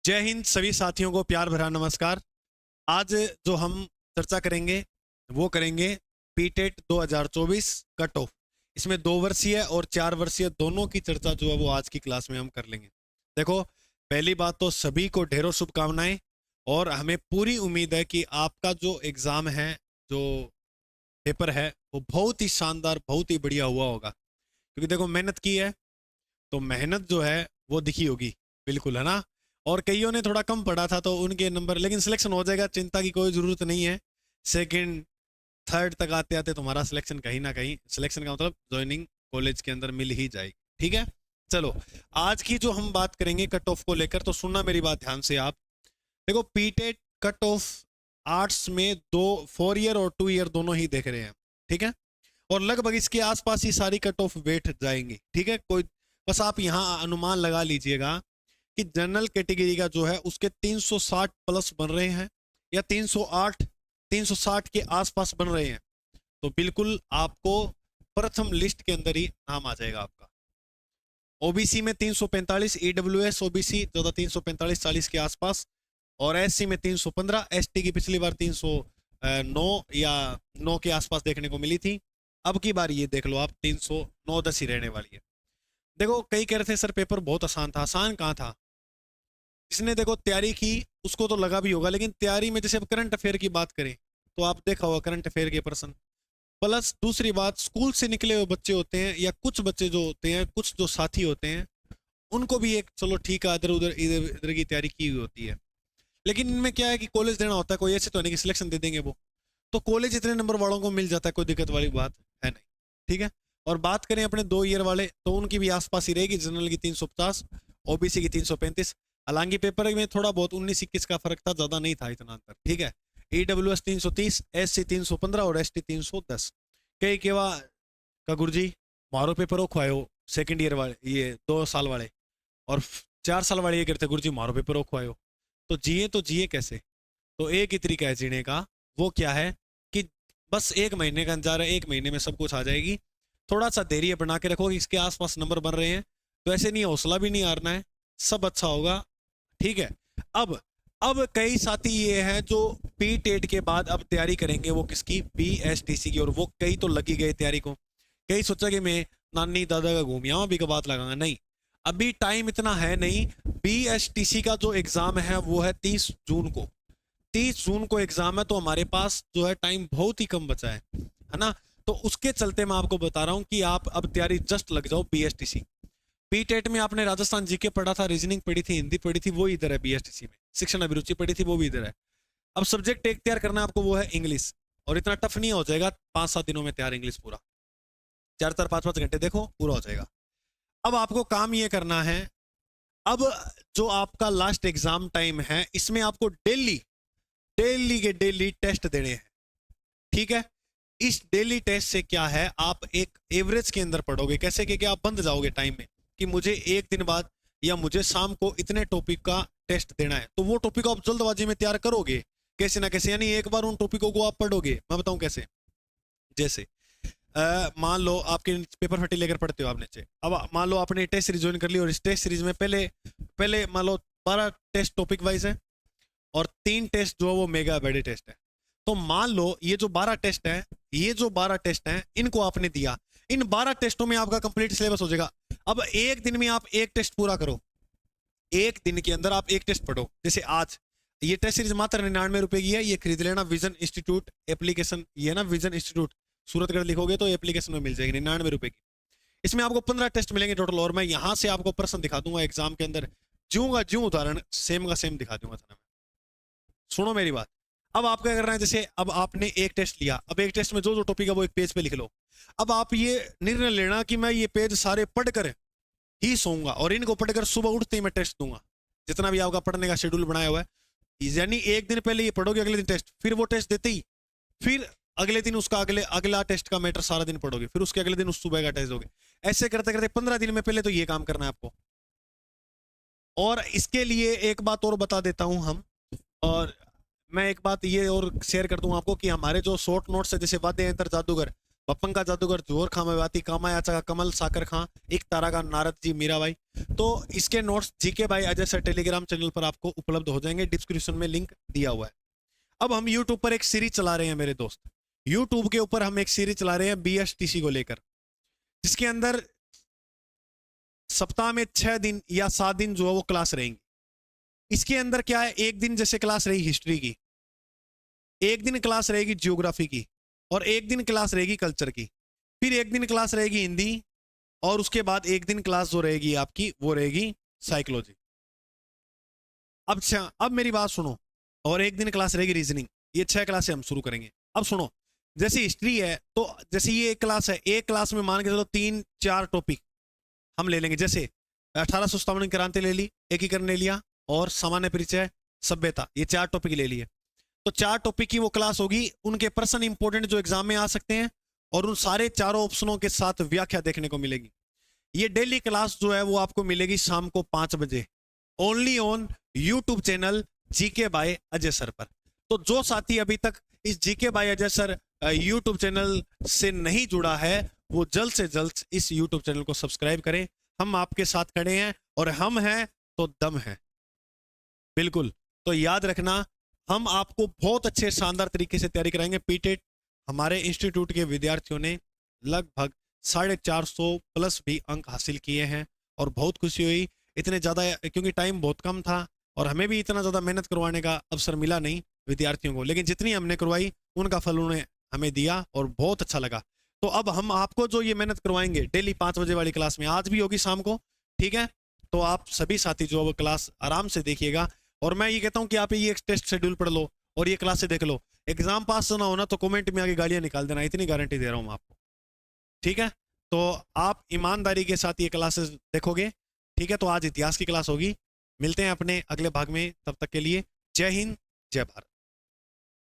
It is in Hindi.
जय हिंद सभी साथियों को प्यार भरा नमस्कार। आज जो हम चर्चा करेंगे वो करेंगे पीटेट 2024 कट ऑफ। इसमें 2 वर्षीय और 4 वर्षीय दोनों की चर्चा जो है वो आज की क्लास में हम कर लेंगे। देखो, पहली बात तो सभी को ढेरों शुभकामनाएं और हमें पूरी उम्मीद है कि आपका जो एग्जाम है, जो पेपर है, वो बहुत ही शानदार, बहुत ही बढ़िया हुआ होगा। क्योंकि देखो, मेहनत की है तो मेहनत जो है वो दिखी होगी, बिल्कुल, है ना। और कईयों ने थोड़ा कम पढ़ा था तो उनके नंबर, लेकिन सिलेक्शन हो जाएगा, चिंता की कोई जरूरत नहीं है। सेकंड थर्ड तक आते आते तुम्हारा सिलेक्शन कहीं ना कहीं, सिलेक्शन का मतलब ज्वाइनिंग कॉलेज के अंदर मिल ही जाएगी। ठीक है, चलो आज की जो हम बात करेंगे कट ऑफ को लेकर, तो सुनना मेरी बात ध्यान से आप। देखो, पीटेट कट ऑफ आर्ट्स में 4 ईयर और 2 ईयर दोनों ही देख रहे हैं। ठीक है, और लगभग इसके आसपास ही सारी कट ऑफ बैठ जाएंगी। ठीक है, कोई बस आप यहाँ अनुमान लगा लीजिएगा कि जनरल कैटेगरी का जो है उसके 360 प्लस बन रहे हैं या 308 360 के आसपास बन रहे हैं, तो बिल्कुल आपको प्रथम लिस्ट के अंदर ही नाम आ जाएगा आपका। ओबीसी में 345, ईडब्ल्यूएस ओबीसी ज्यादा 345-40 के आसपास, और एससी में 315, एसटी की पिछली बार 309 या 9 के आसपास देखने को मिली थी। अब की बार ये देख लो आप, 309-10 ही रहने वाली है। देखो, कई कह रहे थे सर पेपर बहुत आसान था। आसान कहाँ था? जिसने देखो तैयारी की उसको तो लगा भी होगा, लेकिन तैयारी में जैसे अब करंट अफेयर की बात करें तो आप देखा होगा करंट अफेयर के प्रश्न, प्लस दूसरी बात स्कूल से निकले हुए बच्चे होते हैं या कुछ बच्चे जो होते हैं, कुछ जो साथी होते हैं, उनको भी एक चलो ठीक है, इधर उधर इधर इधर की तैयारी की हुई होती है। लेकिन इनमें क्या है कि कॉलेज देना होता है, कोई ऐसे तो नहीं कि सिलेक्शन दे देंगे वो, तो कॉलेज इतने नंबर वालों को मिल जाता है, कोई दिक्कत वाली बात है नहीं। ठीक है, और बात करें अपने 2 ईयर वाले तो उनकी भी आसपास ही रहेगी, जनरल की 350, ओबीसी की 335। हालांकि पेपर में थोड़ा बहुत 19-21 का फर्क था, ज्यादा नहीं था इतना अंतर। ठीक है, ईडब्ल्यूएस 330, एससी 315 और एसटी 310। कई केवा का गुरुजी मारो पेपर वो खुआयो, सेकंड ईयर वाले, ये 2 साल वाले और 4 साल वाले ये करते गुरुजी मारो पेपर वो खुआयो। तो जिए कैसे? तो एक ही तरीका है जीने का, वो क्या है कि बस 1 महीने का इंतजार है, 1 महीने में सब कुछ आ जाएगी। थोड़ा सा धैर्य बना के रखो कि इसके आसपास नंबर बन रहे हैं, तो ऐसे नहीं, हौसला भी नहीं हारना है, सब अच्छा होगा। ठीक है, अब कई साथी ये हैं जो पी टेट के बाद अब तैयारी करेंगे, वो किसकी? बीएसटीसी की। और वो कई तो लगी गए तैयारी को, कई सोचा कि मैं नानी दादा का घूमिया भी का बात लगाऊंगा। नहीं, अभी टाइम इतना है नहीं। बीएसटीसी का जो एग्जाम है वो है 30 जून को। 30 जून को एग्जाम है, तो हमारे पास जो है टाइम बहुत ही कम बचा है ना। तो उसके चलते मैं आपको बता रहा हूं कि आप अब तैयारी जस्ट लग जाओ बीएसटीसी। पी टेट में आपने राजस्थान जीके पढ़ा था, रीजनिंग पढ़ी थी, हिंदी पढ़ी थी, वो इधर है बीएसटीसी में। शिक्षण अभिरुचि पढ़ी थी, वो भी इधर है। अब सब्जेक्ट एक तैयार करना है आपको, वो है इंग्लिश, और इतना टफ नहीं हो जाएगा, 5-7 दिनों में तैयार इंग्लिश पूरा, 4-4 5-5 घंटे देखो पूरा हो जाएगा। अब आपको काम ये करना है, अब जो आपका लास्ट एग्जाम टाइम है इसमें आपको डेली डेली के डेली टेस्ट देने हैं। ठीक है, इस डेली टेस्ट से क्या है, आप एक एवरेज के अंदर पढ़ोगे। कैसे कि आप बंद जाओगे टाइम में कि मुझे एक दिन बाद या मुझे शाम को इतने टॉपिक का टेस्ट देना है, तो वो टॉपिक आप जल्दबाजी में तैयार करोगे कैसे ना कैसे, यानी एक बार उन टॉपिकों को आप पढ़ोगे। मैं बताऊं कैसे। जैसे मान लो आपके पेपर फटी लेकर पढ़ते हो आप नीचे, अब मान लो आपने टेस्ट सीरीज ज्वाइन कर ली, और इस टेस्ट सीरीज में पहले पहले मान लो 12 टेस्ट टॉपिक वाइज है और 3 टेस्ट जो है वो मेगा बड़े टेस्ट है। तो मान लो ये जो 12 टेस्ट है, ये जो 12 टेस्ट हैं, इनको आपने दिया, इन 12 टेस्टों में आपका कंप्लीट सिलेबस हो जाएगा। अब एक दिन में आप एक टेस्ट पूरा करो, एक दिन के अंदर आप एक टेस्ट पढ़ो। जैसे आज ये टेस्ट सीरीज मात्र 99 रुपए की है, ये खरीद लेना। विजन इंस्टीट्यूट एप्लीकेशन, ये है ना विजन इंस्टीट्यूट, सूरतगढ़ लिखोगे तो एप्लीकेशन में मिल जाएगी 99 रुपए की। इसमें आपको 15 टेस्ट मिलेंगे टोटल, और मैं यहां से आपको प्रश्न दिखा दूंगा एग्जाम के अंदर, ज्यों का ज्यों उदाहरण सेम का सेम दिखा दूंगा। सुनो मेरी बात। अब आप क्या करना है, जैसे अब आपने एक टेस्ट लिया, अब एक टेस्ट में जो जो टॉपिक है वो एक पेज पे लिख लो। अब आप ये निर्णय लेना कि मैं ये पेज सारे पढ़कर ही सोऊंगा, और इनको पढ़कर सुबह उठते ही मैं टेस्ट दूंगा, जितना भी आपका पढ़ने का शेड्यूल बनाया हुआ है। यानी एक दिन पहले ये पढ़ोगे, अगले दिन टेस्ट, फिर वो टेस्ट देते ही फिर अगले दिन उसका अगला टेस्ट का मैटर सारा दिन पढ़ोगे, फिर उसके अगले दिन उस सुबह का टेस्ट दोगे। ऐसे करते करते 15 दिन में पहले तो ये काम करना है आपको। और इसके लिए एक बात और बता देता हूं हम, और मैं एक बात ये और शेयर कर दूं आपको कि हमारे जो शॉर्ट नोट्स है, जैसे वाद्य यंत्र जादूगर, बप्पन का जादूगर, जोर खामावाती, कामायाचा का कमल, साकर खां, एक तारा का नारद जी, मीराबाई। तो इसके notes GK by Ajay sir Telegram channel पर आपको उपलब्ध हो जाएंगे, डिस्क्रिप्शन में लिंक दिया हुआ है। अब हम यूट्यूब पर एक सीरीज चला रहे हैं मेरे दोस्त, यूट्यूब के ऊपर हम एक सीरीज चला रहे हैं बीएसटीसी को लेकर, जिसके अंदर सप्ताह में 6 दिन या 7 दिन जो है वो क्लास रहेंगी। इसके अंदर क्या है, एक दिन जैसे क्लास रही हिस्ट्री की, एक दिन क्लास रहेगी जियोग्राफी की, और एक दिन क्लास रहेगी कल्चर की, फिर एक दिन क्लास रहेगी हिंदी, और उसके बाद एक दिन क्लास जो रहेगी आपकी वो रहेगी साइकोलॉजी। अब मेरी बात सुनो, और एक दिन क्लास रहेगी रीजनिंग। ये 6 क्लासें हम शुरू करेंगे। अब सुनो, जैसे हिस्ट्री है तो जैसे ये एक क्लास है, एक क्लास में मान के चलो 3-4 टॉपिक हम ले लेंगे। जैसे 1857 क्रांति ले ली, एकीकरण ले लिया, और सामान्य परिचय, सभ्यता, ये 4 टॉपिक ले लिए। तो 4 टॉपिक की वो क्लास होगी, उनके प्रश्न इंपोर्टेंट जो एग्जाम में आ सकते हैं, और उन सारे चारों ऑप्शनों के साथ व्याख्या देखने को मिलेगी। ये डेली क्लास जो है वो आपको मिलेगी शाम को 5 बजे, only on YouTube channel GK by Ajay sir पर। तो जो साथी अभी तक इस GK by Ajay sir YouTube channel से नहीं जुड़ा है, वो जल्द से जल्द इस यूट्यूब चैनल को सब्सक्राइब करें। हम आपके साथ खड़े हैं, और हम हैं तो दम है, बिल्कुल। तो याद रखना, हम आपको बहुत अच्छे शानदार तरीके से तैयारी कराएंगे। पीटेट हमारे इंस्टीट्यूट के विद्यार्थियों ने लगभग 450 प्लस भी अंक हासिल किए हैं, और बहुत खुशी हुई। इतने ज़्यादा, क्योंकि टाइम बहुत कम था और हमें भी इतना ज़्यादा मेहनत करवाने का अवसर मिला नहीं विद्यार्थियों को, लेकिन जितनी हमने करवाई उनका फल उन्होंने हमें दिया, और बहुत अच्छा लगा। तो अब हम आपको जो ये मेहनत करवाएंगे डेली 5 बजे वाली क्लास में, आज भी होगी शाम को, ठीक है? तो आप सभी साथी जो वो क्लास आराम से देखिएगा। और मैं ये कहता हूँ कि आप ये एक टेस्ट शेड्यूल पढ़ लो और ये क्लास से देख लो। एग्जाम पास ना होना तो कमेंट में आगे गालियां निकाल देना, इतनी गारंटी दे रहा हूँ मैं आपको, ठीक है? तो आप ईमानदारी के साथ ये क्लासेस देखोगे, ठीक है? तो आज इतिहास की क्लास होगी। मिलते हैं अपने अगले भाग में, तब तक के लिए जय हिंद, जय भारत।